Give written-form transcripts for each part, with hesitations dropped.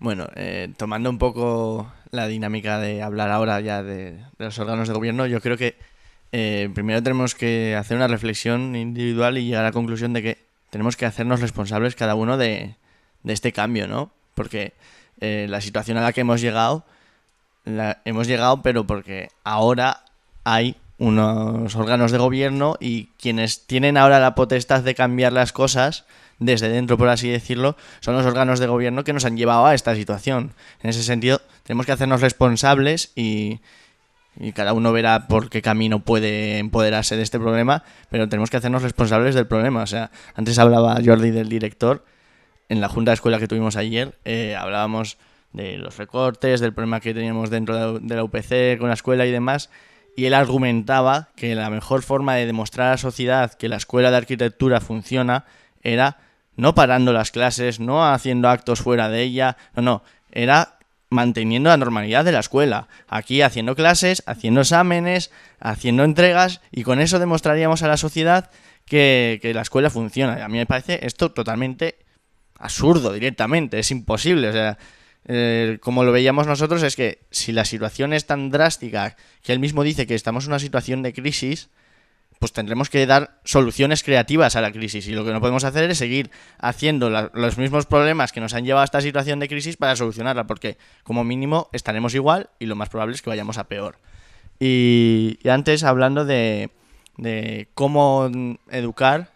Bueno, tomando un poco la dinámica de hablar ahora ya de los órganos de gobierno, yo creo que primero tenemos que hacer una reflexión individual y llegar a la conclusión de que tenemos que hacernos responsables cada uno de este cambio, ¿no? Porque la situación a la que hemos llegado, pero porque ahora hay unos órganos de gobierno y quienes tienen ahora la potestad de cambiar las cosas desde dentro, por así decirlo, son los órganos de gobierno que nos han llevado a esta situación. En ese sentido, tenemos que hacernos responsables y cada uno verá por qué camino puede empoderarse de este problema, pero tenemos que hacernos responsables del problema. O sea, antes hablaba Jordi del director, en la junta de escuela que tuvimos ayer, hablábamos de los recortes, del problema que teníamos dentro de la UPC con la escuela y demás, y él argumentaba que la mejor forma de demostrar a la sociedad que la escuela de arquitectura funciona era no parando las clases, no haciendo actos fuera de ella, no, era manteniendo la normalidad de la escuela, aquí haciendo clases, haciendo exámenes, haciendo entregas, y con eso demostraríamos a la sociedad que la escuela funciona. A mí me parece esto totalmente absurdo directamente, es imposible. O sea, como lo veíamos nosotros, es que si la situación es tan drástica que él mismo dice que estamos en una situación de crisis, pues tendremos que dar soluciones creativas a la crisis, y lo que no podemos hacer es seguir haciendo los mismos problemas que nos han llevado a esta situación de crisis para solucionarla, porque como mínimo estaremos igual y lo más probable es que vayamos a peor. Y antes, hablando de cómo educar,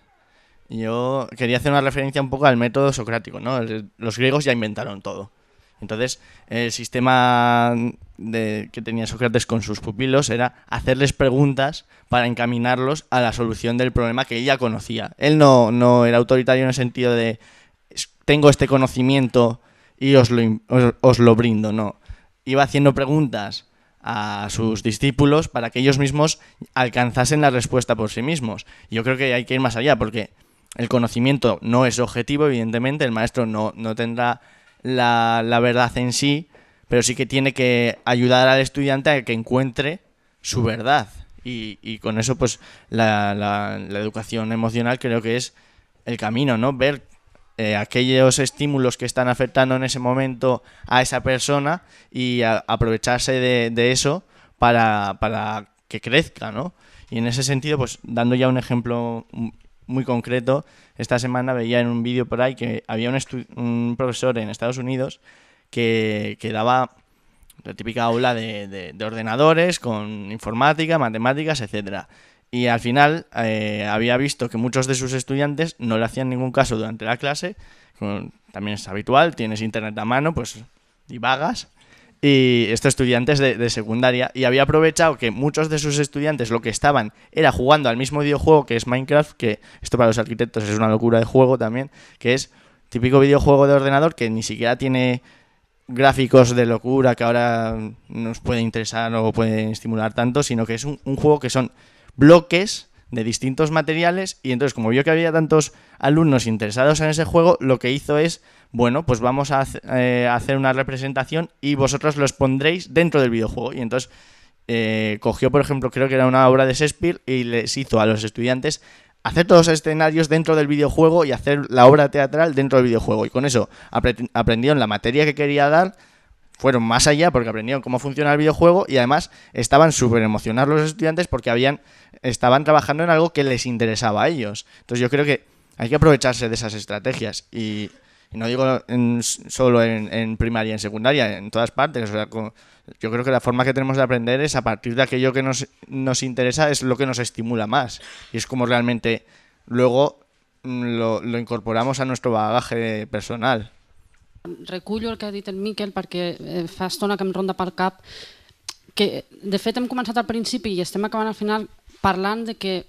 yo quería hacer una referencia un poco al método socrático, ¿no? Los griegos ya inventaron todo. Entonces, el sistema que tenía Sócrates con sus pupilos era hacerles preguntas para encaminarlos a la solución del problema que él ya conocía. Él no era autoritario en el sentido de tengo este conocimiento y os lo brindo, no. Iba haciendo preguntas a sus discípulos para que ellos mismos alcanzasen la respuesta por sí mismos. Y yo creo que hay que ir más allá, porque el conocimiento no es objetivo, evidentemente, el maestro no tendrá la verdad en sí, pero sí que tiene que ayudar al estudiante a que encuentre su verdad. Y con eso, pues, la educación emocional creo que es el camino, ¿no? Ver aquellos estímulos que están afectando en ese momento a esa persona y aprovecharse de eso para que crezca, ¿no? Y en ese sentido, pues, dando ya un ejemplo muy concreto, esta semana veía en un vídeo por ahí que había un profesor en Estados Unidos que daba la típica aula de ordenadores con informática, matemáticas, etcétera. Y al final había visto que muchos de sus estudiantes no le hacían ningún caso durante la clase. También es habitual, tienes internet a mano, pues divagas. Y estos estudiantes de secundaria, y había aprovechado que muchos de sus estudiantes lo que estaban era jugando al mismo videojuego que es Minecraft, que esto para los arquitectos es una locura de juego también, que es típico videojuego de ordenador que ni siquiera tiene gráficos de locura que ahora nos puede interesar o puede estimular tanto, sino que es un juego que son bloques de distintos materiales, y entonces como vio que había tantos alumnos interesados en ese juego, lo que hizo es, bueno, pues vamos a hacer una representación y vosotros los pondréis dentro del videojuego. Y entonces cogió, por ejemplo, creo que era una obra de Shakespeare, y les hizo a los estudiantes hacer todos los escenarios dentro del videojuego y hacer la obra teatral dentro del videojuego. Y con eso aprendieron la materia que quería dar, fueron más allá porque aprendieron cómo funciona el videojuego, y además estaban súper emocionados los estudiantes porque estaban trabajando en algo que les interesaba a ellos. Entonces yo creo que hay que aprovecharse de esas estrategias, y no digo solo en primaria y en secundaria, en todas partes. O sea, yo creo que la forma que tenemos de aprender es a partir de aquello que nos interesa, es lo que nos estimula más, y es como realmente luego lo incorporamos a nuestro bagaje personal. Recullo el que ha dit el Miquel perquè fa estona que em ronda pel cap que, de fet, hem començat al principi i estem acabant al final parlant de que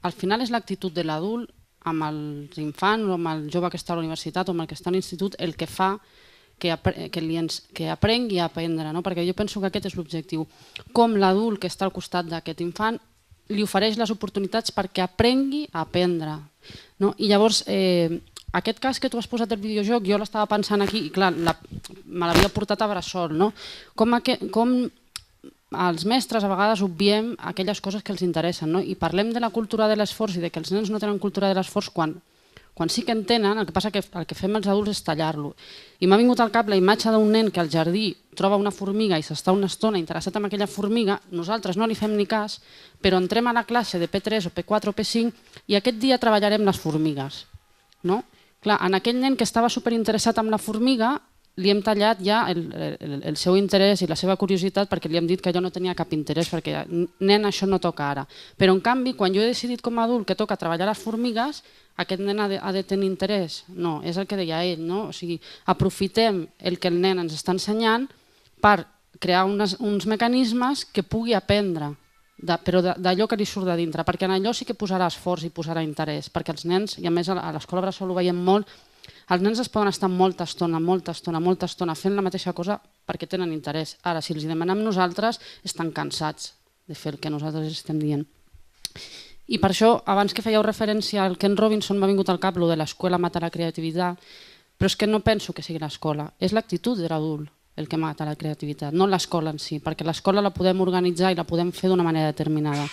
al final és l'actitud de l'adult amb els infants o amb el jove que està a la universitat o amb el que està a l'institut el que fa que aprengui a aprendre, no? Perquè jo penso que aquest és l'objectiu. Com l'adult que està al costat d'aquest infant li ofereix les oportunitats perquè aprengui a aprendre, no? I llavors aquest cas que tu has posat del videojoc, jo l'estava pensant aquí i clar, me l'havia portat a Bressol, no? Com els mestres a vegades obviem aquelles coses que els interessen, no? I parlem de la cultura de l'esforç i de que els nens no tenen cultura de l'esforç quan Quan sí que entenen, el que passa que el que fem els adults és tallar-lo. I m'ha vingut al cap la imatge d'un nen que al jardí troba una formiga i s'està una estona interessat en aquella formiga, nosaltres no li fem ni cas, però entrem a la classe de P3 o P4 o P5 i aquest dia treballarem les formigues. No? Clar, en aquell nen que estava superinteressat en la formiga li hem tallat ja el seu interès i la seva curiositat perquè li hem dit que allò no tenia cap interès perquè nen això no toca ara. Però en canvi quan jo he decidit com a adult que toca treballar les formigues, aquest nen ha de tenir interès. No, és el que deia ell, no? O sigui, aprofitem el que el nen ens està ensenyant per crear uns mecanismes que pugui aprendre, però d'allò que li surt de dintre, perquè en allò sí que posarà esforç i posarà interès, perquè els nens, i a més a l'escola bressol ho veiem molt, els nens es poden estar molta estona fent la mateixa cosa perquè tenen interès. Ara, si els demanem nosaltres, estan cansats de fer el que nosaltres estem dient. I per això, abans que fèieu referència al Ken Robinson, m'ha vingut al cap lo de l'escola mata la creativitat, però és que no penso que sigui l'escola, és l'actitud de l'adult el que mata la creativitat, no l'escola en si, perquè l'escola la podem organitzar i la podem fer d'una manera determinada.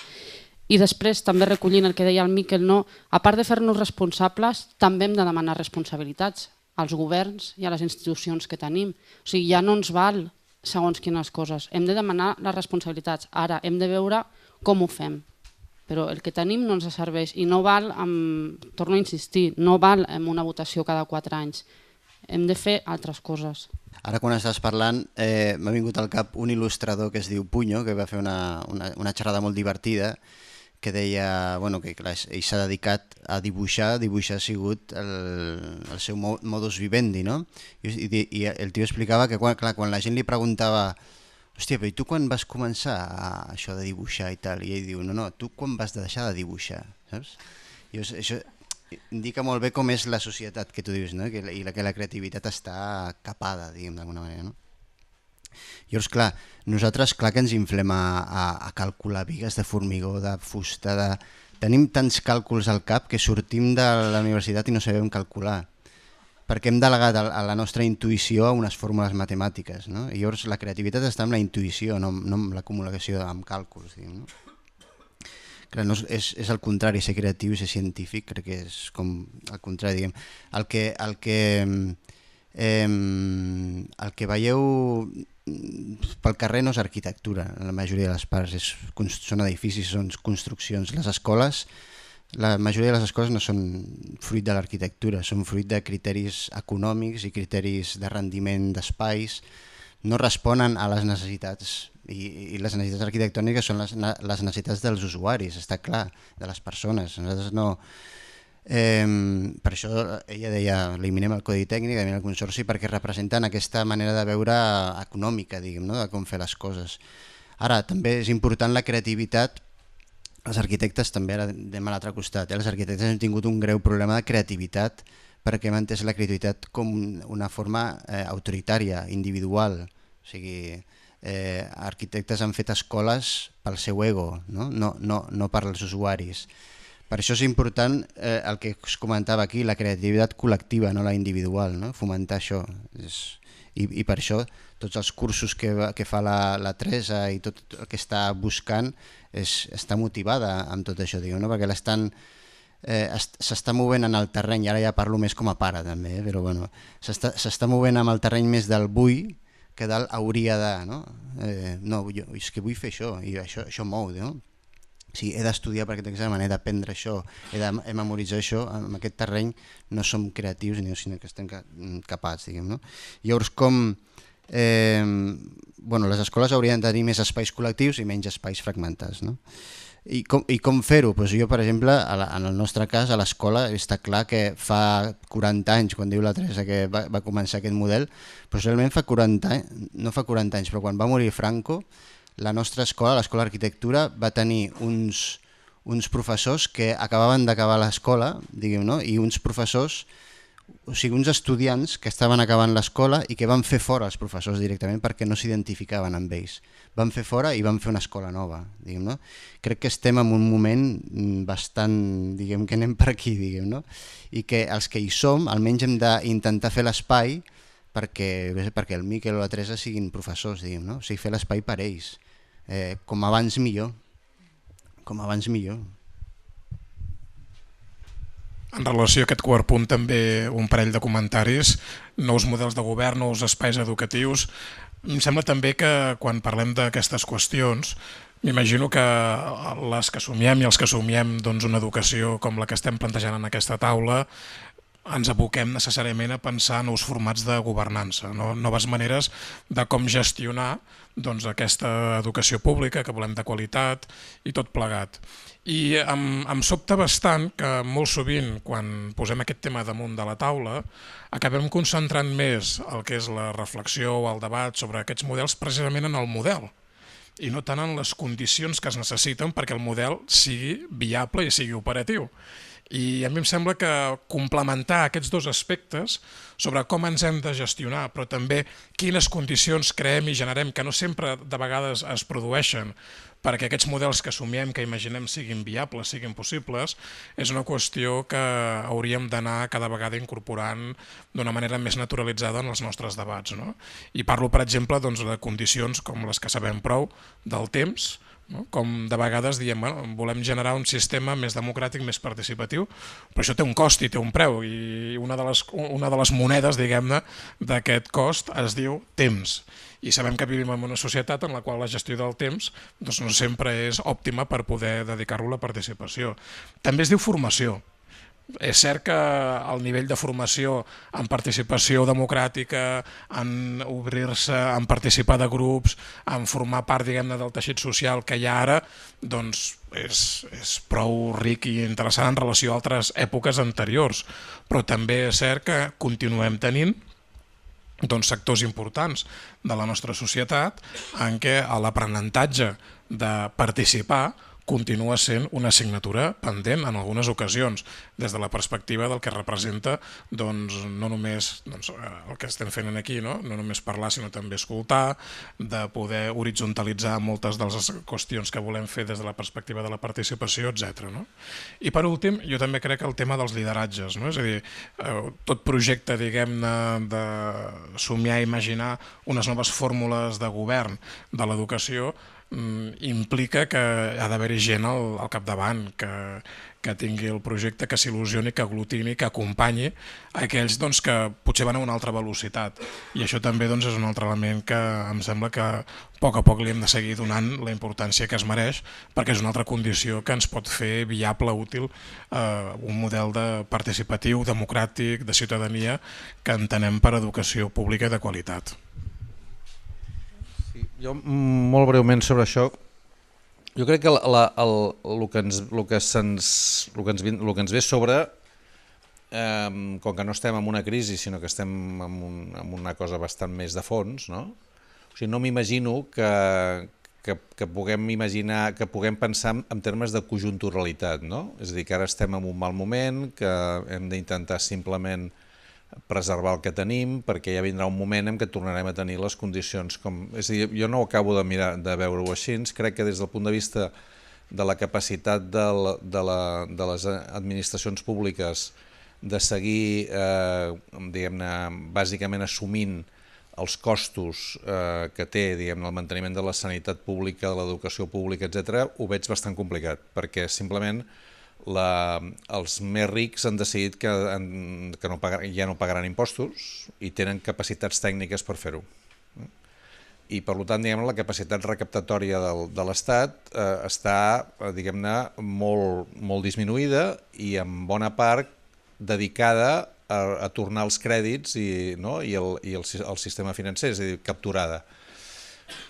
I després, també recollint el que deia el Miquel, no? A part de fer-nos responsables, també hem de demanar responsabilitats als governs i a les institucions que tenim. O sigui, ja no ens val segons quines coses. Hem de demanar les responsabilitats. Ara hem de veure com ho fem. Però el que tenim no ens serveix i no val, torno a insistir, no val amb una votació cada 4 anys. Hem de fer altres coses. Ara quan estàs parlant m'ha vingut al cap un il·lustrador que es diu Puño, que va fer una xerrada molt divertida, que deia que ell s'ha dedicat a dibuixar ha sigut el seu modus vivendi, no? I el tio explicava que quan la gent li preguntava hòstia, però i tu quan vas començar això de dibuixar i tal? I ell diu, no, tu quan vas deixar de dibuixar, saps? I això indica molt bé com és la societat que tu dius, no? Que la creativitat està capada, diguem, d'alguna manera, no? Llavors, clar, nosaltres que ens inflem a calcular bigues de formigó, de fusta, tenim tants càlculs al cap que sortim de la universitat i no sabem calcular, perquè hem delegat a la nostra intuïció a unes fórmules matemàtiques, no? I llavors la creativitat està en la intuïció, no en l'acumulació amb càlculs, diguem, no? Clar, no, és el contrari, ser creatiu i ser científic, crec que és com el contrari, diguem. El que veieu pel carrer no és arquitectura, la majoria de les parts són edificis, són construccions. Les escoles, la majoria de les escoles no són fruit de l'arquitectura, són fruit de criteris econòmics i criteris de rendiment d'espais, no responen a les necessitats, i les necessitats arquitectòniques són les necessitats dels usuaris, està clar, de les persones. Nosaltres no... Per això ella deia eliminem el codi tècnic, eliminem el consorci, perquè representen aquesta manera de veure econòmica, diguem, no? De com fer les coses. Ara, també és important la creativitat. Els arquitectes també, ara anem a l'altre costat, els arquitectes han tingut un greu problema de creativitat perquè hem entès la creativitat com una forma autoritària, individual. O sigui, arquitectes han fet escoles pel seu ego, no per als usuaris. Per això és important el que es comentava aquí, la creativitat col·lectiva, no la individual, no? Fomentar això. I per això tots els cursos que fa la Teresa i tot el que està buscant està motivada amb tot això, no? Perquè s'està movent en el terreny, ara ja parlo més com a pare també, però bueno, s'està movent amb el terreny més del vull que del hauria de, no? No, és que vull fer això i això mou, no? Sí, he d'estudiar per aquest examen, he d'aprendre això, he de memoritzar això, en aquest terreny no som creatius, sinó que estem capaç, diguem, no? Llavors, les escoles haurien de tenir més espais col·lectius i menys espais fragmentats, no? I com fer-ho? Jo, per exemple, en el nostre cas, a l'escola, està clar que fa 40 anys, quan diu la Teresa que va començar aquest model, però realment no fa 40 anys, però quan va morir Franco, la nostra escola, l'Escola d'Arquitectura, va tenir uns professors que acabaven d'acabar l'escola, diguem, no? I uns professors, o sigui, uns estudiants que estaven acabant l'escola i que van fer fora els professors directament perquè no s'identificaven amb ells. Van fer fora i van fer una escola nova, diguem, no? Crec que estem en un moment bastant, diguem, que anem per aquí, diguem, no? I que els que hi som, almenys hem d'intentar fer l'espai perquè el Miquel o la Teresa siguin professors, diguem, no? O sigui, fer l'espai per ells. Com abans millor. Com abans millor. En relació a aquest quart punt, també un parell de comentaris. Nous models de govern, nous espais educatius. Em sembla també que quan parlem d'aquestes qüestions, m'imagino que les que somiem i els que somiem una educació com la que estem plantejant en aquesta taula ens aboquem necessàriament a pensar nous formats de governança, noves maneres de com gestionar aquesta educació pública que volem de qualitat i tot plegat. I em sobta bastant que molt sovint, quan posem aquest tema damunt de la taula, acabem concentrant més el que és la reflexió o el debat sobre aquests models precisament en el model i no tant en les condicions que es necessiten perquè el model sigui viable i sigui operatiu. I a mi em sembla que complementar aquests dos aspectes sobre com ens hem de gestionar, però també quines condicions creem i generem, que no sempre de vegades es produeixen perquè aquests models que somiem, que imaginem siguin viables, siguin possibles, és una qüestió que hauríem d'anar cada vegada incorporant d'una manera més naturalitzada en els nostres debats. I parlo, per exemple, de condicions com les que sabem prou del temps, com de vegades diem, volem generar un sistema més democràtic, més participatiu, però això té un cost i té un preu, i una de les monedes, diguem-ne, d'aquest cost es diu temps. I sabem que vivim en una societat en la qual la gestió del temps no sempre és òptima per poder dedicar-lo a la participació. També es diu formació. És cert que el nivell de formació en participació democràtica, en obrir-se, en participar de grups, en formar part, diguem-ne, del teixit social que hi ha ara, és prou ric i interessant en relació a altres èpoques anteriors. Però també és cert que continuem tenint sectors importants de la nostra societat en què l'aprenentatge de participar continua sent una assignatura pendent en algunes ocasions, des de la perspectiva del que representa no només el que estem fent aquí, no només parlar sinó també escoltar, de poder horitzontalitzar moltes de les qüestions que volem fer des de la perspectiva de la participació, etc. I per últim, jo també crec que el tema dels lideratges, és a dir, tot projecte, diguem-ne, de somiar i imaginar unes noves fórmules de govern de l'educació implica que ha d'haver-hi gent al capdavant, que tingui el projecte, que s'il·lusioni, que aglutini, que acompanyi aquells que potser van a una altra velocitat. I això també és un altre element que em sembla que a poc li hem de seguir donant la importància que es mereix, perquè és una altra condició que ens pot fer viable, útil, un model participatiu, democràtic, de ciutadania, que entenem per educació pública de qualitat. Jo, molt breument sobre això, jo crec que el que ens ve sobre, com que no estem en una crisi, sinó que estem en una cosa bastant més de fons, no? O sigui, no m'imagino que puguem pensar en termes de conjunturalitat, no? És a dir, que ara estem en un mal moment, que hem d'intentar simplement preservar el que tenim, perquè ja vindrà un moment en què tornarem a tenir les condicions com... És a dir, jo no ho acabo de veure-ho així, crec que des del punt de vista de la capacitat de les administracions públiques de seguir, diguem-ne, bàsicament assumint els costos que té, diguem-ne, el manteniment de la sanitat pública, de l'educació pública, etc., ho veig bastant complicat, perquè simplement els més rics han decidit que ja no pagaran impostos i tenen capacitats tècniques per fer-ho. I per tant, la capacitat recaptatòria de l'Estat està, diguem-ne, molt disminuïda i en bona part dedicada a tornar els crèdits i el sistema financer, és a dir, capturada.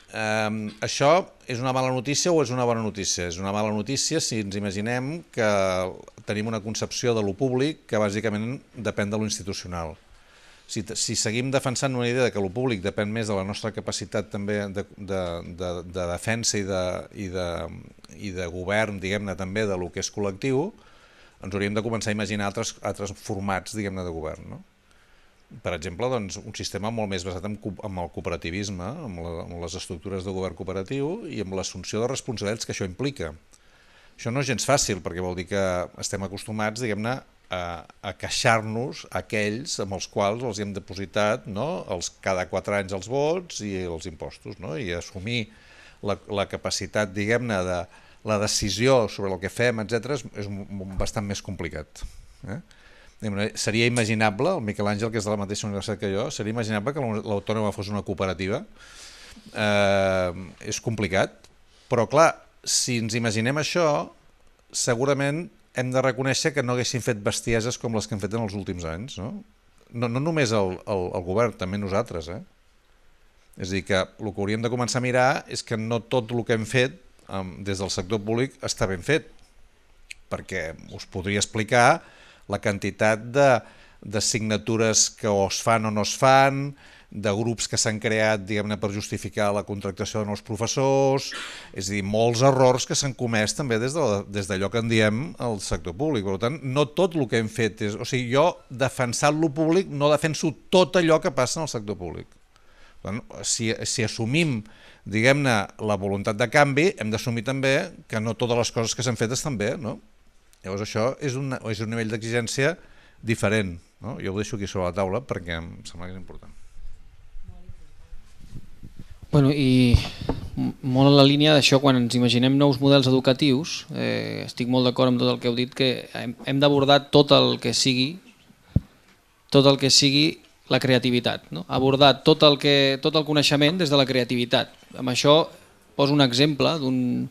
Això és una mala notícia o és una bona notícia? És una mala notícia si ens imaginem que tenim una concepció de lo públic que bàsicament depèn de lo institucional. Si seguim defensant una idea que lo públic depèn més de la nostra capacitat també de defensa i de govern, diguem-ne, també de lo que és col·lectiu, ens hauríem de començar a imaginar altres formats, diguem-ne, de govern, no? Per exemple, un sistema molt més basat en el cooperativisme, en les estructures de govern cooperatiu i en l'assumpció de responsabilitats que això implica. Això no és gens fàcil, perquè vol dir que estem acostumats, diguem-ne, a queixar-nos aquells amb els quals els hem depositat cada 4 anys els vots i els impostos, i assumir la capacitat, diguem-ne, la decisió sobre el que fem, etc., és bastant més complicat. Seria imaginable, el Miquel Àngel, que és de la mateixa universitat que jo, seria imaginable que l'Autònoma fos una cooperativa. És complicat, però clar, si ens imaginem això, segurament hem de reconèixer que no haguessin fet bestieses com les que hem fet en els últims anys, no només el govern, també nosaltres. És a dir, que el que hauríem de començar a mirar és que no tot el que hem fet des del sector públic està ben fet, perquè us podria explicar la quantitat de signatures que o es fan o no es fan, de grups que s'han creat, diguem-ne, per justificar la contractació de nous professors, és a dir, molts errors que s'han comès també des d'allò que en diem el sector públic. Per tant, no tot el que hem fet és... O sigui, jo, defensant-lo públic, no defenso tot allò que passa en el sector públic. Per tant, si assumim, diguem-ne, la voluntat de canvi, hem d'assumir també que no totes les coses que s'han fet estan bé, no? Llavors això és un nivell d'exigència diferent, no? Jo ho deixo aquí sobre la taula perquè em sembla que és important. Bueno, i molt en la línia d'això, quan ens imaginem nous models educatius, estic molt d'acord amb tot el que heu dit, que hem d'abordar tot el que sigui la creativitat, no? Abordar tot el coneixement des de la creativitat. Amb això poso un exemple d'un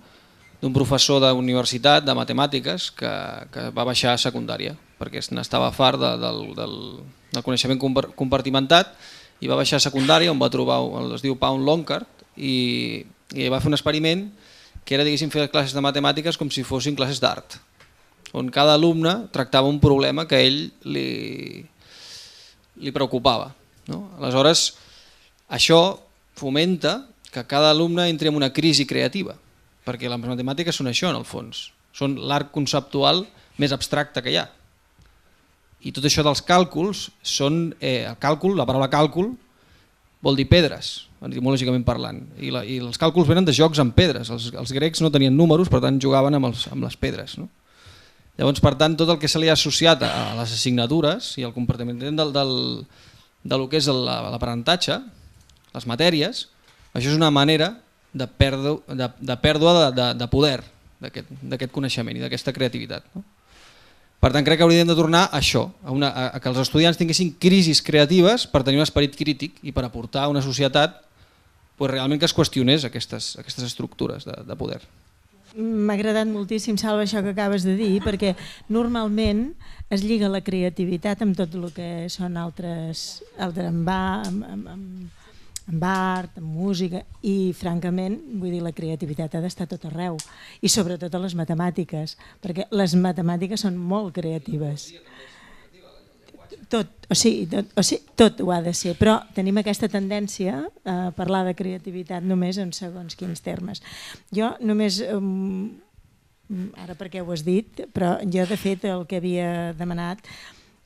professor d'universitat de matemàtiques que va baixar a secundària perquè n'estava fart del coneixement compartimentat, i va baixar a secundària on va trobar, es diu Paul Lonkart, i va fer un experiment que era, diguéssim, fer classes de matemàtiques com si fossin classes d'art, on cada alumne tractava un problema que a ell li preocupava, no? Aleshores, això fomenta que cada alumne entri en una crisi creativa, perquè les matemàtiques són això, en el fons, són l'art conceptual més abstracte que hi ha. I tot això dels càlculs són... la paraula càlcul vol dir pedres, etimològicament parlant, i els càlculs venen de jocs amb pedres. Els grecs no tenien números, per tant jugaven amb les pedres, no? Llavors, per tant, tot el que se li ha associat a les assignatures i al comportament del que és l'aprenentatge, les matèries, això és una manera de pèrdua de poder d'aquest coneixement i d'aquesta creativitat, no? Per tant, crec que hauríem de tornar a això, a que els estudiants tinguessin crisis creatives per tenir un esperit crític i per aportar a una societat realment que es qüestionés aquestes estructures de poder. M'ha agradat moltíssim, Salva, això que acabes de dir, perquè normalment es lliga la creativitat amb tot el que són altres amb art, amb música, i francament, vull dir, la creativitat ha d'estar tot arreu, i sobretot a les matemàtiques, perquè les matemàtiques són molt creatives. Tot ho ha de ser, però tenim aquesta tendència a parlar de creativitat només en segons quins termes. Jo només, ara perquè ho has dit, però jo de fet el que havia demanat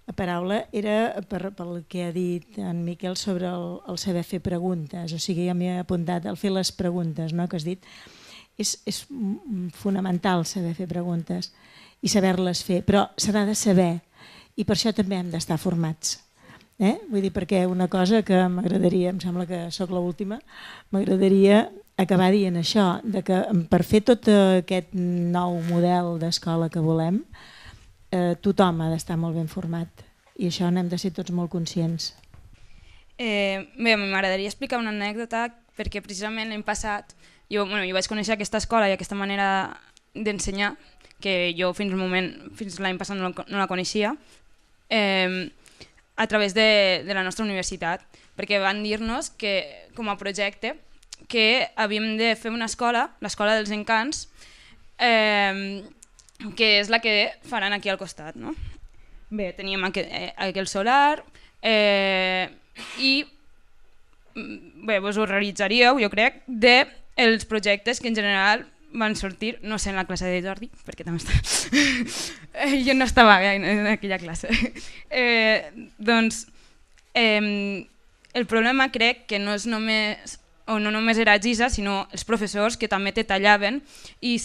la paraula era pel que ha dit en Miquel sobre el saber fer preguntes, o sigui, ja m'he apuntat el fer les preguntes, no, que has dit. És fonamental saber fer preguntes i saber-les fer, però s'ha de saber, i per això també hem d'estar formats. Vull dir, perquè una cosa que m'agradaria, em sembla que sóc l'última, m'agradaria acabar dient això, que per fer tot aquest nou model d'escola que volem, tothom ha d'estar molt ben format, i això n'hem de ser tots molt conscients. Bé, m'agradaria explicar una anècdota, perquè precisament l'any passat jo vaig conèixer aquesta escola i aquesta manera d'ensenyar, que jo fins l'any passat no la coneixia, a través de la nostra universitat, perquè van dir-nos que, com a projecte, que havíem de fer una escola, l'escola dels encants, que és la que faran aquí al costat, no? Bé, teníem aquell solar i bé, vos ho realitzaríeu, jo crec, dels projectes que en general van sortir, no sé en la classe de Jordi, perquè també està... jo no estava en aquella classe. Doncs el problema crec que no és només... o no només era Gisa, sinó els professors que també te tallaven i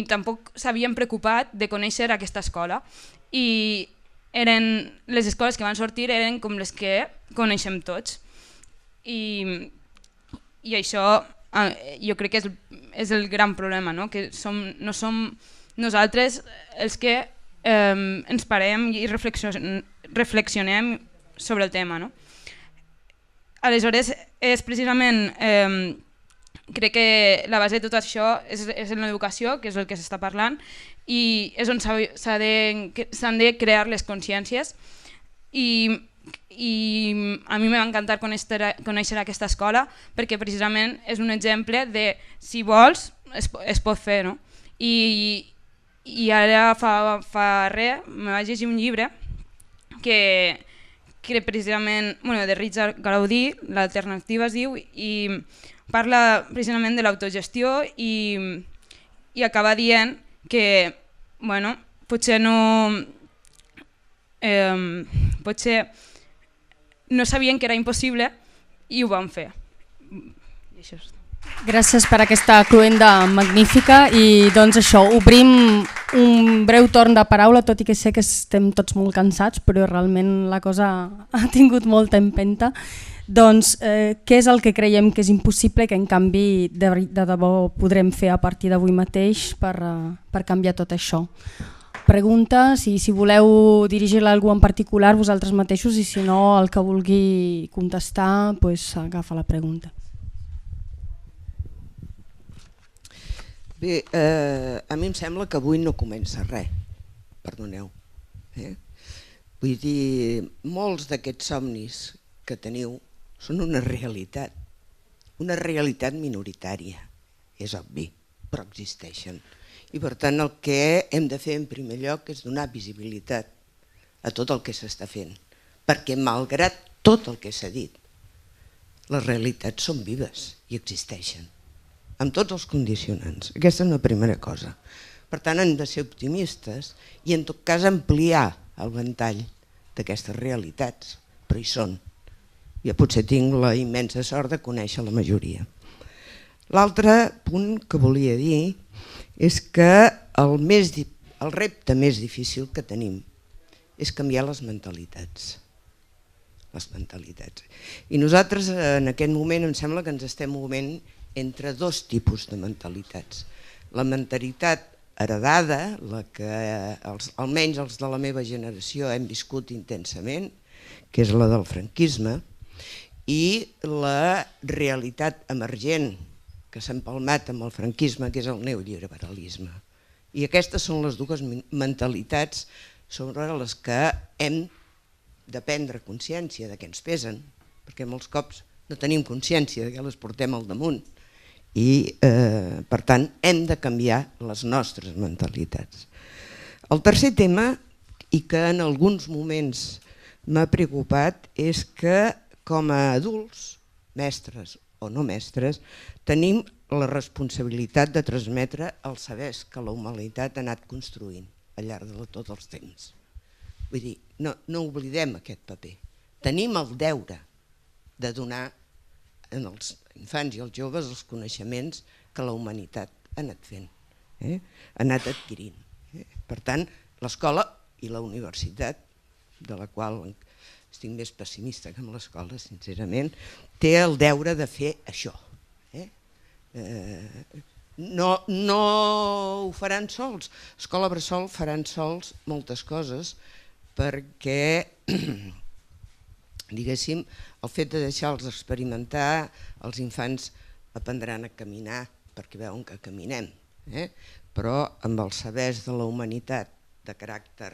tampoc s'havien preocupat de conèixer aquesta escola. I les escoles que van sortir eren com les que coneixem tots. I això jo crec que és el gran problema, no? Que no som nosaltres els que ens parem i reflexionem sobre el tema. No? Aleshores, és precisament, crec que la base de tot això és en l'educació, que és el que s'està parlant, i és on s'han de crear les consciències. I a mi m'ha encantat conèixer aquesta escola perquè precisament és un exemple de si vols es pot fer, no? I ara fa res me vaig llegir un llibre que precisament, de Richard Gaudí, l'alternativa es diu, i parla precisament de l'autogestió i acaba dient que potser no sabien que era impossible i ho van fer. Gràcies per aquesta cloenda magnífica i doncs això, obrim un breu torn de paraula, tot i que sé que estem tots molt cansats, però realment la cosa ha tingut molta empenta. Doncs què és el que creiem que és impossible que en canvi de debò podrem fer a partir d'avui mateix per canviar tot això? Preguntes, i si voleu dirigir-la a algú en particular vosaltres mateixos, i si no el que vulgui contestar agafa la pregunta. Bé, a mi em sembla que avui no comença res, perdoneu. Vull dir, molts d'aquests somnis que teniu són una realitat minoritària, és obvi, però existeixen. I per tant el que hem de fer en primer lloc és donar visibilitat a tot el que s'està fent, perquè malgrat tot el que s'ha dit, les realitats són vives i existeixen, amb tots els condicionants. Aquesta és una primera cosa. Per tant hem de ser optimistes i en tot cas ampliar el ventall d'aquestes realitats, però hi són. Jo potser tinc la immensa sort de conèixer la majoria. L'altre punt que volia dir és que el repte més difícil que tenim és canviar les mentalitats. I nosaltres en aquest moment em sembla que ens estem movent entre dos tipus de mentalitats. La mentalitat heredada, la que almenys els de la meva generació hem viscut intensament, que és la del franquisme, i la realitat emergent que s'ha empalmat amb el franquisme, que és el neoliberalisme. I aquestes són les dues mentalitats sobre les que hem de prendre consciència de què ens pesen, perquè molts cops no tenim consciència de què les portem al damunt. I, per tant, hem de canviar les nostres mentalitats. El tercer tema, i que en alguns moments m'ha preocupat, és que com a adults, mestres o no mestres, tenim la responsabilitat de transmetre els sabers que la humanitat ha anat construint al llarg de tots els temps. Vull dir, no oblidem aquest paper. Tenim el deure de donar als infants i als joves els coneixements que la humanitat ha anat fent, ha anat adquirint. Per tant, l'escola i la universitat, de la qual estic més pessimista que amb l'escola, sincerament, té el deure de fer això. No ho faran sols. Escola Bressol faran sols moltes coses perquè, diguéssim, el fet de deixar-los experimentar, els infants aprendran a caminar perquè veuen que caminem, però amb els sabers de la humanitat de caràcter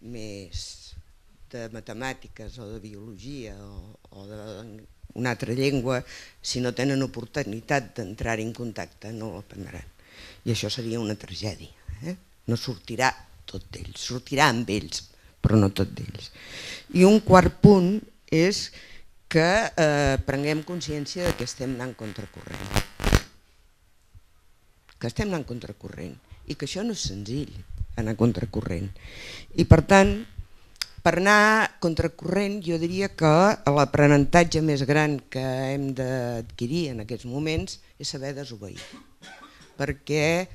més de matemàtiques o de biologia o d'una altra llengua, si no tenen oportunitat d'entrar en contacte no l'aprendran. I això seria una tragèdia. No sortirà tot d'ells, sortirà amb ells, però no tot d'ells. I un quart punt és que prenguem consciència que estem anant contracorrent. Que estem anant contracorrent i que això no és senzill, anar contracorrent. I per tant, per anar contracorrent jo diria que l'aprenentatge més gran que hem d'adquirir en aquests moments és saber desobeir. Perquè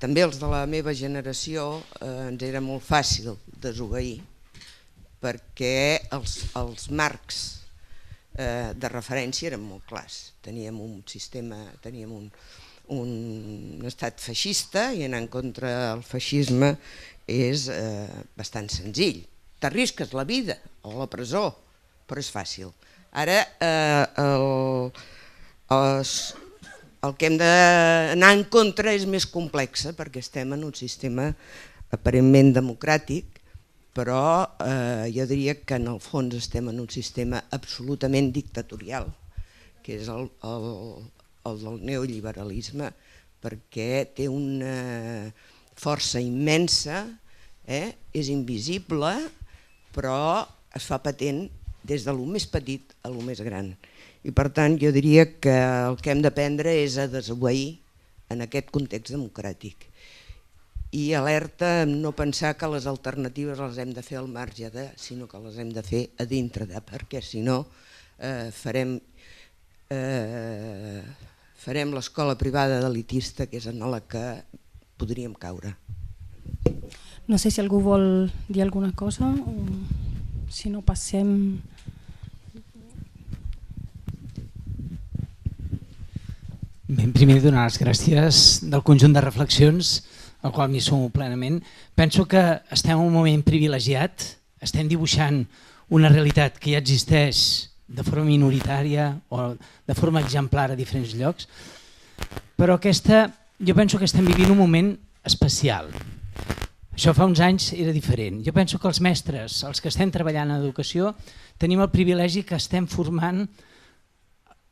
també els de la meva generació ens era molt fàcil desobeir perquè els marcs de referència eren molt clars. Teníem un sistema, teníem un estat feixista i anar en contra del feixisme és bastant senzill. T'arrisques la vida o la presó, però és fàcil. Ara el que hem d'anar en contra és més complex perquè estem en un sistema aparentment democràtic, però jo diria que en el fons estem en un sistema absolutament dictatorial, que és el del neoliberalisme, perquè té una força immensa, és invisible, però es fa patent des de lo més petit a lo més gran. I per tant jo diria que el que hem d'aprendre és a desobeir en aquest context democràtic. I alerta no pensar que les alternatives les hem de fer al marge de, sinó que les hem de fer a dintre de, perquè si no farem l'escola privada elitista, que és en la que podríem caure. No sé si algú vol dir alguna cosa o si no passem... Bé, primer donar les gràcies del conjunt de reflexions al qual m'hi sumo plenament. Penso que estem en un moment privilegiat, estem dibuixant una realitat que ja existeix de forma minoritària o de forma exemplar a diferents llocs, però jo penso que estem vivint un moment especial. Això fa uns anys era diferent. Jo penso que els mestres, els que estem treballant en educació, tenim el privilegi que estem formant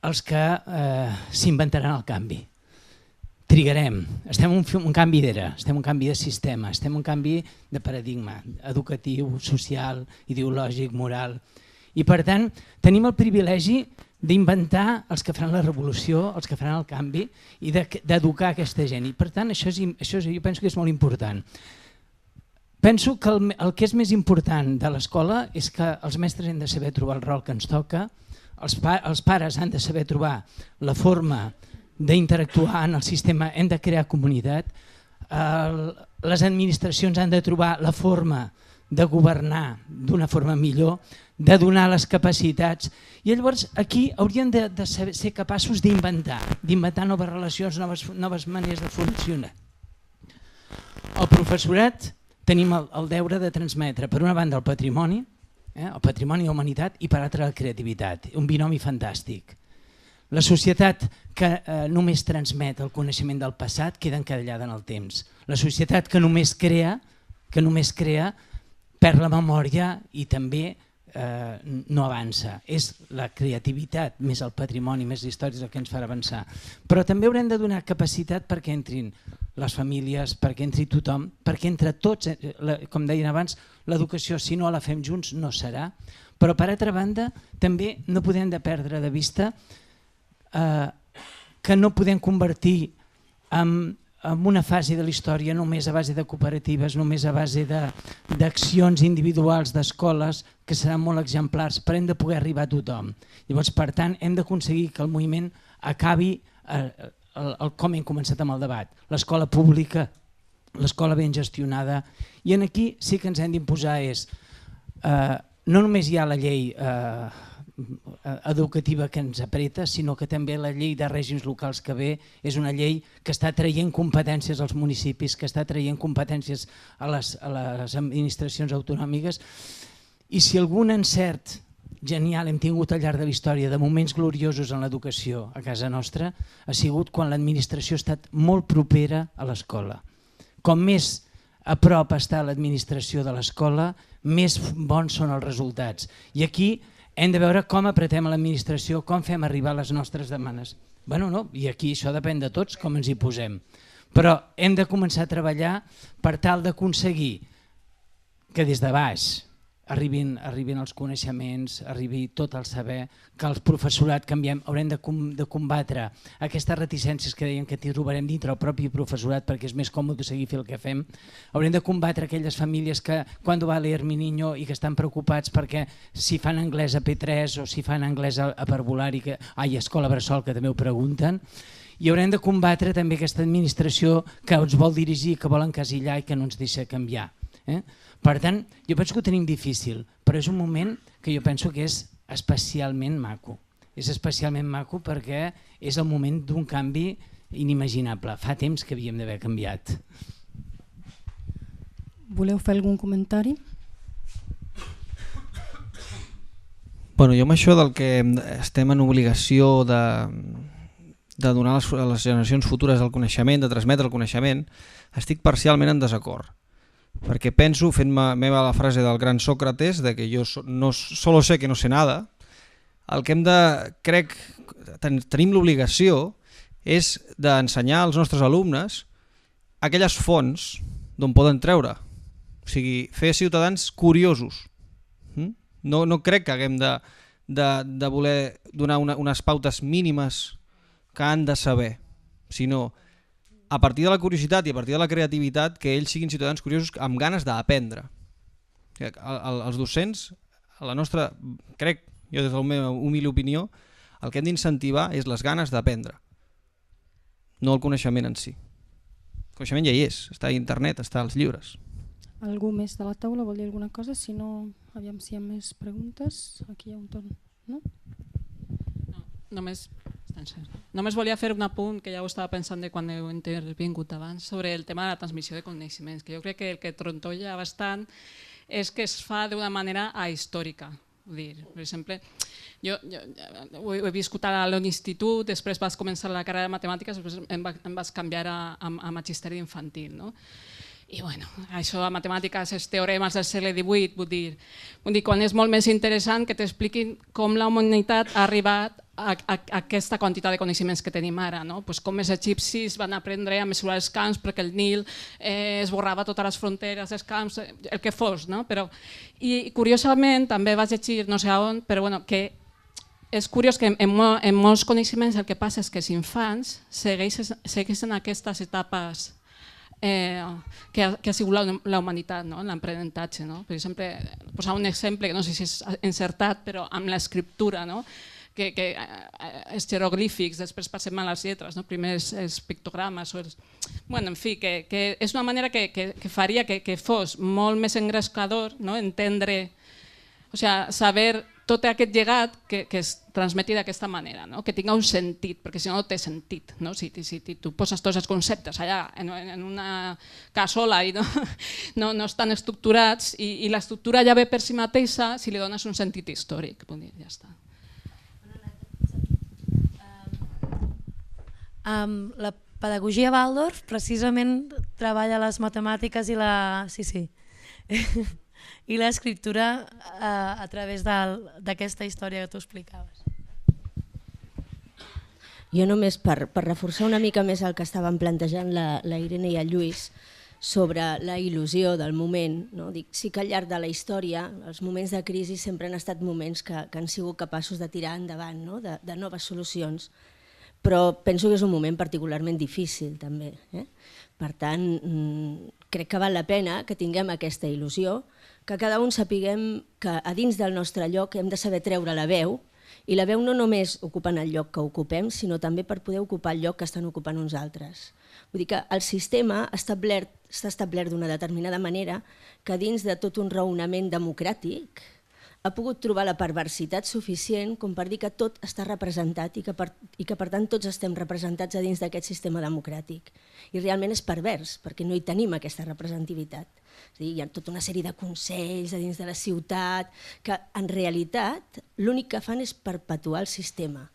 els que s'inventaran el canvi. Trigarem, estem en un canvi d'era, estem en un canvi de sistema, estem en un canvi de paradigma educatiu, social, ideològic, moral. I per tant tenim el privilegi d'inventar els que faran la revolució, els que faran el canvi i d'educar aquesta gent. I per tant això jo penso que és molt important. Penso que el que és més important de l'escola és que els mestres hem de saber trobar el rol que ens toca, els pares han de saber trobar la forma d'interactuar en el sistema, hem de crear comunitat, les administracions han de trobar la forma de governar d'una forma millor, de donar les capacitats, i llavors aquí hauríem de ser capaços d'inventar noves relacions, noves maneres de funcionar. El professorat tenim el deure de transmetre, per una banda, el patrimoni i la humanitat, i per altra la creativitat, un binomi fantàstic. La societat que només transmet el coneixement del passat queda encadellada en el temps. La societat que només crea perd la memòria i també no avança. És la creativitat, més el patrimoni, més la història el que ens farà avançar. Però també haurem de donar capacitat perquè entrin les famílies, perquè entri tothom, perquè entre tots, com deien abans, l'educació si no la fem junts no serà. Però per altra banda també no podem de perdre de vista que no podem convertir en una fase de la història només a base de cooperatives, només a base d'accions individuals d'escoles que seran molt exemplars, però hem de poder arribar a tothom. Llavors, per tant, hem d'aconseguir que el moviment acabi com hem començat amb el debat, l'escola pública, l'escola ben gestionada, i aquí sí que ens hem d'imposar no només hi ha la llei educativa que ens apreta, sinó que també la llei de règims locals que ve és una llei que està traient competències als municipis, que està traient competències a les administracions autonòmiques, i si algun encert genial hem tingut al llarg de la història de moments gloriosos en l'educació a casa nostra ha sigut quan l'administració ha estat molt propera a l'escola. Com més a prop està l'administració de l'escola, més bons són els resultats. I aquí hem de veure com apretem a l'administració, com fem arribar les nostres demandes. I aquí això depèn de tots com ens hi posem. Però hem de començar a treballar per tal d'aconseguir que des de baix arribin els coneixements, arribi tot el saber, que el professorat canviem, haurem de combatre aquestes reticències que deien que t'hi trobarem dintre el propi professorat perquè és més còmode seguir fer el que fem, haurem de combatre aquelles famílies que quan va a leer mi niño i que estan preocupats perquè si fan anglès a P3 o si fan anglès a parvulari, a escola bressol, que també ho pregunten, i haurem de combatre també aquesta administració que ens vol dirigir, que vol encasillar i que no ens deixa canviar. Per tant, jo penso que ho tenim difícil, però és un moment que jo penso que és especialment maco. És especialment maco perquè és el moment d'un canvi inimaginable. Fa temps que havíem d'haver canviat. Voleu fer algun comentari? Bueno, jo amb això del que estem en obligació de donar a les generacions futures el coneixement, de transmetre el coneixement, estic parcialment en desacord. Perquè penso, fent-me meva la frase del gran Sòcrates, de que jo solo sé que no sé nada, el que hem de, crec, tenim l'obligació és d'ensenyar als nostres alumnes aquelles fonts d'on poden treure. O sigui, fer ciutadans curiosos. No crec que haguem de voler donar unes pautes mínimes que han de saber, sinó a partir de la curiositat i a partir de la creativitat que ells siguin ciutadans curiosos amb ganes d'aprendre. Els docents, la nostra, crec, jo des de la meva humil opinió, el que hem d'incentivar és les ganes d'aprendre, no el coneixement en si. El coneixement ja hi és, està a internet, està als llibres. Algú més de la taula vol dir alguna cosa? Si no, aviam si hi ha més preguntes. Aquí hi ha un torn. No? Només volia fer un apunt que ja ho estava pensant de quan heu intervingut abans sobre el tema de la transmissió de coneixements, que jo crec que el que trontolla bastant és que es fa d'una manera ahistòrica. Per exemple, jo ho he viscut a l'institut, després vaig començar la carrera de matemàtiques, després em vaig canviar a magisteri infantil. I bueno, això a matemàtiques, els teoremes del segle XVIII, vull dir, quan és molt més interessant que t'expliquin com la humanitat ha arribat a aquesta quantitat de coneixements que tenim ara, com els egipcis van aprendre a mesurar els camps perquè el Nil esborrava totes les fronteres dels camps, el que fos. I curiosament també vaig llegir, no sé on, però que és curiós que en molts coneixements el que passa és que els infants segueixen aquestes etapes que ha sigut la humanitat, l'aprenentatge. Per exemple, posar un exemple que no sé si és encertat, però amb l'escriptura, que els jeroglífics, després passem a les lletres, primer els pictogrames, en fi, que és una manera que faria que fos molt més engrescador entendre, saber tot aquest llegat que es transmeti d'aquesta manera, que tinga un sentit, perquè si no té sentit. Si tu poses tots els conceptes allà en una cassola i no estan estructurats, i l'estructura ja ve per si mateixa si li dones un sentit històric. Ja està. La pedagogia Waldorf precisament treballa les matemàtiques i i l'escriptura a través d'aquesta història que tu explicaves. Jo només per reforçar una mica més el que estaven plantejant la Irene i el Lluís sobre la il·lusió del moment, sí que al llarg de la història els moments de crisi sempre han estat moments que han sigut capaços de tirar endavant, de noves solucions, però penso que és un moment particularment difícil també. Per tant, crec que val la pena que tinguem aquesta il·lusió, que cada un sapiguem que a dins del nostre lloc hem de saber treure la veu, i la veu no només ocupant el lloc que ocupem, sinó també per poder ocupar el lloc que estan ocupant uns altres. Vull dir que el sistema està establert d'una determinada manera que dins de tot un raonament democràtic ha pogut trobar la perversitat suficient com per dir que tot està representat i que per tant tots estem representats a dins d'aquest sistema democràtic. I realment és pervers perquè no hi tenim aquesta representativitat. Hi ha tota una sèrie de consells a dins de la ciutat que en realitat l'únic que fan és perpetuar el sistema.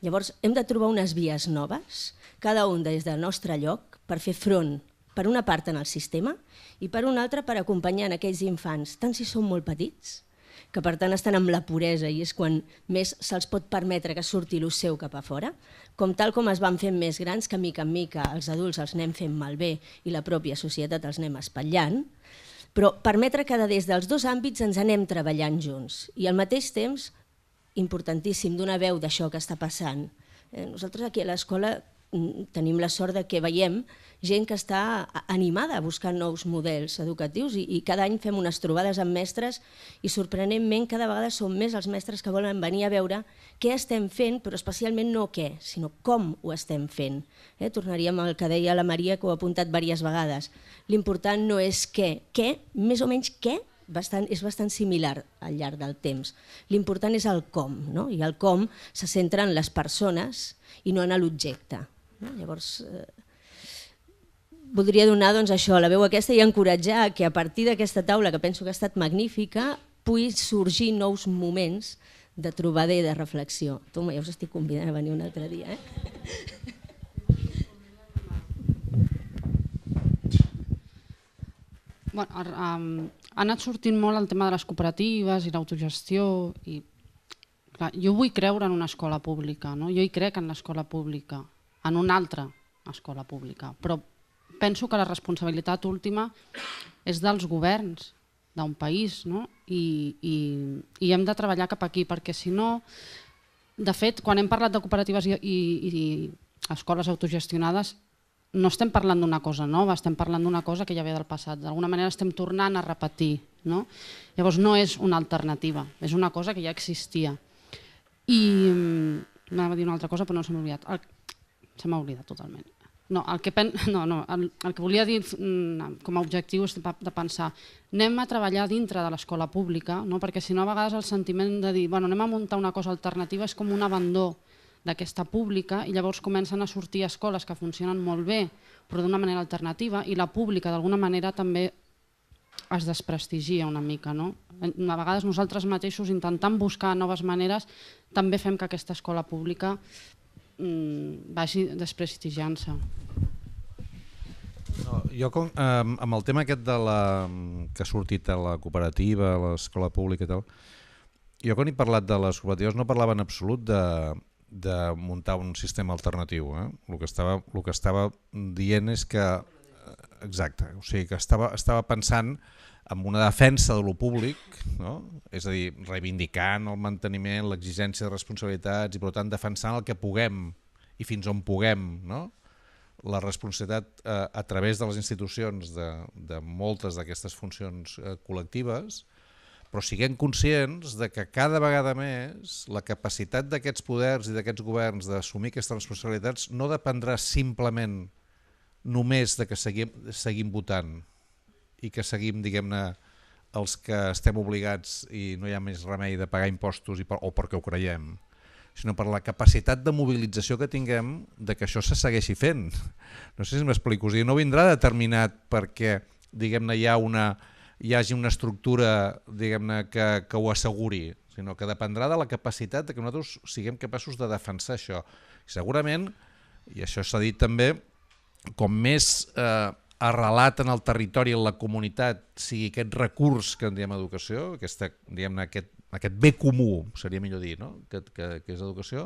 Llavors hem de trobar unes vies noves, cada un des del nostre lloc, per fer front per una part en el sistema i per una altra per acompanyar aquells infants, tant si són molt petits, que per tant estan amb la puresa i és quan més se'ls pot permetre que surti l'ús seu cap a fora, com tal com es van fent més grans, que mica en mica els adults els anem fent malbé i la pròpia societat els anem espatllant, però permetre que des dels dos àmbits ens anem treballant junts i al mateix temps, importantíssim, donar veu d'això que està passant. Nosaltres aquí a l'escola tenim la sort que veiem gent que està animada a buscar nous models educatius i cada any fem unes trobades amb mestres i sorprenentment cada vegada són més els mestres que volen venir a veure què estem fent, però especialment no què, sinó com ho estem fent. Tornaríem al que deia la Maria, que ho ha apuntat diverses vegades. L'important no és què, més o menys què és bastant similar al llarg del temps. L'important és el com, no? I el com se centra en les persones i no en l'objecte. Llavors, voldria donar això, la veu aquesta i encoratjar que a partir d'aquesta taula, que penso que ha estat magnífica, pugui sorgir nous moments de trobada i de reflexió. Toma, ja us estic convidant a venir un altre dia. Ha anat sortint molt el tema de les cooperatives i l'autogestió. Jo vull creure en una escola pública, jo hi crec en l'escola pública, en una altra escola pública, però penso que la responsabilitat última és dels governs d'un país, i hem de treballar cap aquí, perquè si no, de fet, quan hem parlat de cooperatives i escoles autogestionades, no estem parlant d'una cosa nova, estem parlant d'una cosa que ja ve del passat. D'alguna manera estem tornant a repetir. Llavors no és una alternativa, és una cosa que ja existia. I m'anava a dir una altra cosa, però no se m'ha oblidat. Se m'ha oblidat totalment. El que volia dir com a objectiu és de pensar anem a treballar dintre de l'escola pública, perquè si no a vegades el sentiment de dir anem a muntar una cosa alternativa és com un abandó d'aquesta pública i llavors comencen a sortir escoles que funcionen molt bé però d'una manera alternativa i la pública d'alguna manera també es desprestigia una mica. A vegades nosaltres mateixos intentant buscar noves maneres també fem que aquesta escola pública vagi desprestigiant-se. Jo amb el tema aquest que ha sortit a la cooperativa, a l'escola pública i tal, jo quan he parlat de les cooperatives no parlava en absolut de muntar un sistema alternatiu. El que estava dient és que exacte, o sigui que estava pensant en una defensa de lo públic, és a dir, reivindicant el manteniment, l'exigència de responsabilitats i per tant defensant el que puguem i fins on puguem, la responsabilitat a través de les institucions de moltes d'aquestes funcions col·lectives, però siguem conscients de que cada vegada més la capacitat d'aquests poders i d'aquests governs d'assumir aquestes responsabilitats no dependrà simplement només de que seguim votant i que seguim, diguem-ne, els que estem obligats i no hi ha més remei de pagar impostos o perquè ho creiem, sinó per la capacitat de mobilització que tinguem de que això se segueixi fent. No sé si m'explico, o sigui, no vindrà determinat perquè, diguem-ne, hi hagi una estructura que ho asseguri, sinó que dependrà de la capacitat que nosaltres siguem capaços de defensar això. Segurament, i això s'ha dit també, com més arrelat en el territori, en la comunitat, sigui aquest recurs que en diem educació, aquest bé comú, seria millor dir, que és educació,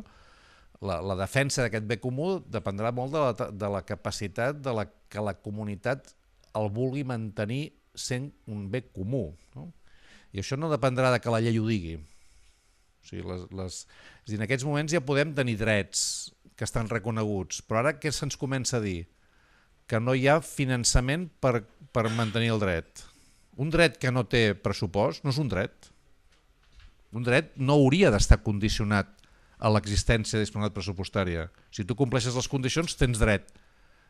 la defensa d'aquest bé comú dependrà molt de la capacitat que la comunitat el vulgui mantenir sent un bé comú. I això no dependrà de que la llei ho digui. O sigui, en aquests moments ja podem tenir drets que estan reconeguts, però ara què se'ns comença a dir? Que no hi ha finançament per mantenir el dret. Un dret que no té pressupost no és un dret. Un dret no hauria d'estar condicionat a l'existència de disponibilitat pressupostària. Si tu compleixes les condicions, tens dret.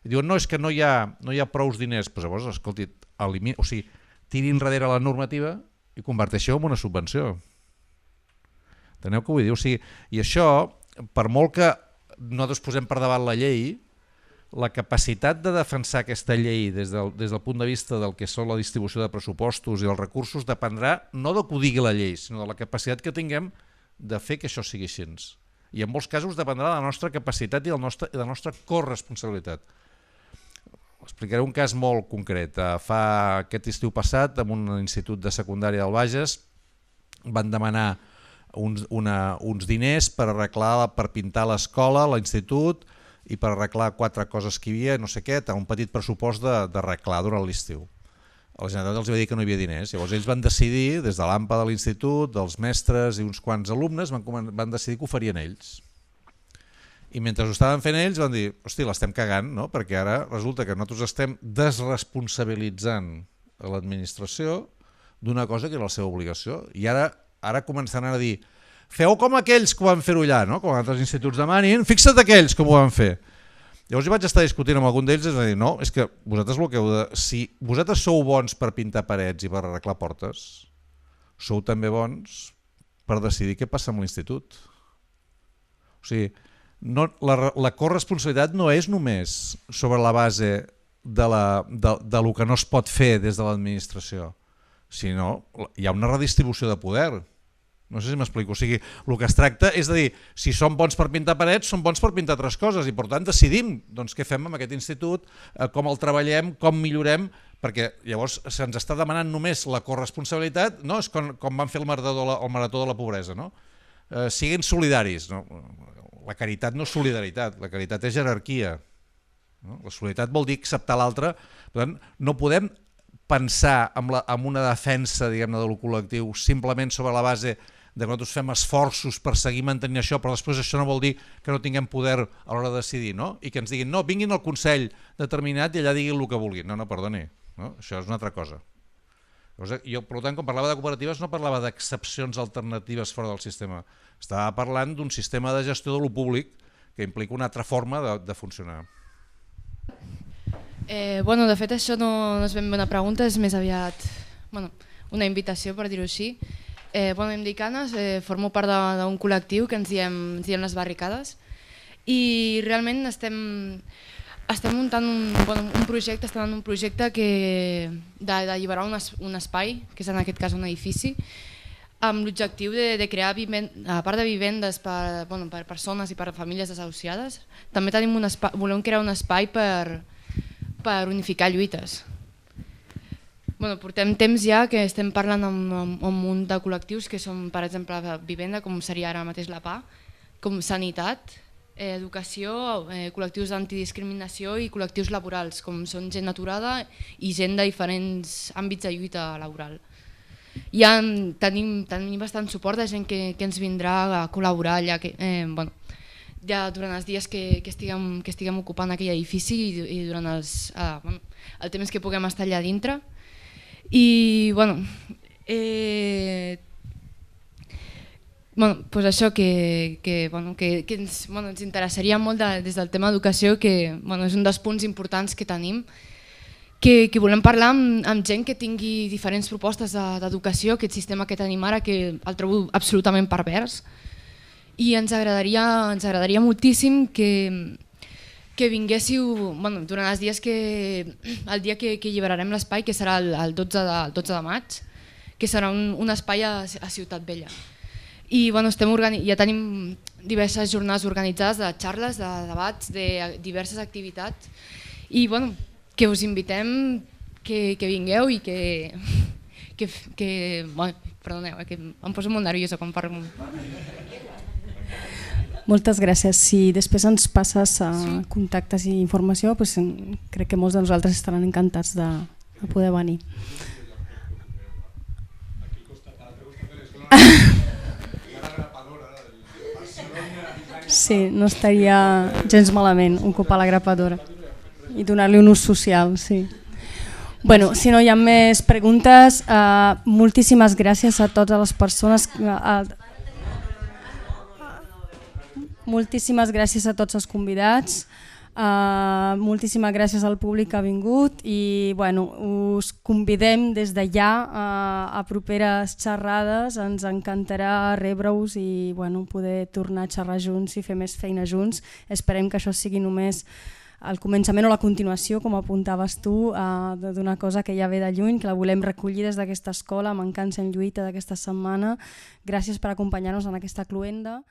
I diuen, no, és que no hi ha prous diners. Però llavors, escolti, tiri enrere la normativa i converteixeu en una subvenció. Enteneu què vull dir? O sigui, i això, per molt que nosaltres posem per davant la llei, la capacitat de defensar aquesta llei des del punt de vista del que són la distribució de pressupostos i els recursos dependrà no del que ho digui la llei, sinó de la capacitat que tinguem de fer que això sigui així. I en molts casos dependrà de la nostra capacitat i de la nostra corresponsabilitat. Explicaré un cas molt concret. Fa aquest estiu passat, en un institut de secundària del Bages, van demanar uns diners per arreglar, per pintar l'escola, l'institut, i per arreglar 4 coses que hi havia, no sé què, un petit pressupost d'arreglar durant l'estiu. A la Generalitat els va dir que no hi havia diners. Llavors ells van decidir, des de l'AMPA de l'institut, dels mestres i uns quants alumnes, van decidir que ho farien ells. I mentre ho estaven fent ells van dir, hosti, l'estem cagant, no? Perquè ara resulta que nosaltres estem desresponsabilitzant a l'administració d'una cosa que era la seva obligació. I ara començaran a dir, feu com aquells que ho van fer-ho allà, no? Com altres instituts demanin, fixa't aquells com ho van fer. Llavors jo vaig estar discutint amb algun d'ells i vaig dir, no, és que vosaltres el que heu de... Si vosaltres sou bons per pintar parets i per arreglar portes, sou també bons per decidir què passa amb l'institut. O sigui, la corresponsabilitat no és només sobre la base de lo que no es pot fer des de l'administració, sinó hi ha una redistribució de poder. No sé si m'explico. O sigui, el que es tracta és de dir, si som bons per pintar parets, som bons per pintar altres coses i per tant decidim doncs, què fem amb aquest institut, com el treballem, com millorem, perquè llavors se'ns està demanant només la corresponsabilitat, no? És com van fer el Marató de la Pobresa, no? Siguin solidaris. No? La caritat no és solidaritat, la caritat és jerarquia. No? La solidaritat vol dir acceptar l'altre, per tant no podem pensar en una defensa, diguem-ne, del col·lectiu simplement sobre la base de que nosaltres fem esforços per seguir mantenint això, però després això no vol dir que no tinguem poder a l'hora de decidir, no? I que ens diguin, no, vinguin al Consell determinat i allà diguin el que vulguin. No, perdoni, no? Això és una altra cosa. Jo, per tant, quan parlava de cooperatives no parlava d'excepcions alternatives fora del sistema. Estava parlant d'un sistema de gestió de lo públic que implica una altra forma de funcionar. Bueno, de fet això no és ben bé una pregunta, és més aviat una invitació, per dir-ho així. Em dic Anna, formo part d'un col·lectiu que ens diem les barricades i realment estem muntant un projecte, d'alliberar un espai, que és en aquest cas un edifici, amb l'objectiu de crear, a part de vivendes per persones i per famílies desahuciades, també volem crear un espai per unificar lluites. Portem temps ja que estem parlant amb un munt de col·lectius que són, per exemple, vivenda, com seria ara mateix la PA, com sanitat, educació, col·lectius d'antidiscriminació i col·lectius laborals, com són gent aturada i gent de diferents àmbits de lluita laboral. Ja tenim bastant suport de gent que ens vindrà a col·laborar allà, ja durant els dies que estiguem ocupant aquell edifici i durant el temps que puguem estar allà dintre. I això que ens interessaria molt des del tema d'educació, que és un dels punts importants que tenim, que volem parlar amb gent que tingui diferents propostes d'educació, aquest sistema que tenim ara que el trobo absolutament pervers, i ens agradaria moltíssim que vinguéssiu durant els dies el dia que alliberarem l'espai, que serà el 12 de maig, que serà un espai a Ciutat Vella. I ja tenim diverses jornades organitzades de xarles, de debats, de diverses activitats, i que us invitem que vingueu i perdoneu, que em poso molt nerviosa quan parlo. Moltes gràcies. Si després ens passes contactes i informació, crec que molts de nosaltres estaran encantats de poder venir. Sí, no estaria gens malament ocupar la grapadora i donar-li un ús social, sí. Bueno, si no hi ha més preguntes, moltíssimes gràcies a totes les persones... Moltíssimes gràcies a tots els convidats, moltíssimes gràcies al públic que ha vingut i us convidem des de ja a properes xerrades, ens encantarà rebre-us i poder tornar a xerrar junts i fer més feina junts. Esperem que això sigui només el començament o la continuació, com apuntaves tu, d'una cosa que ja ve de lluny, que la volem recollir des d'aquesta escola, Mancança en lluita d'aquesta setmana. Gràcies per acompanyar-nos en aquesta cloenda.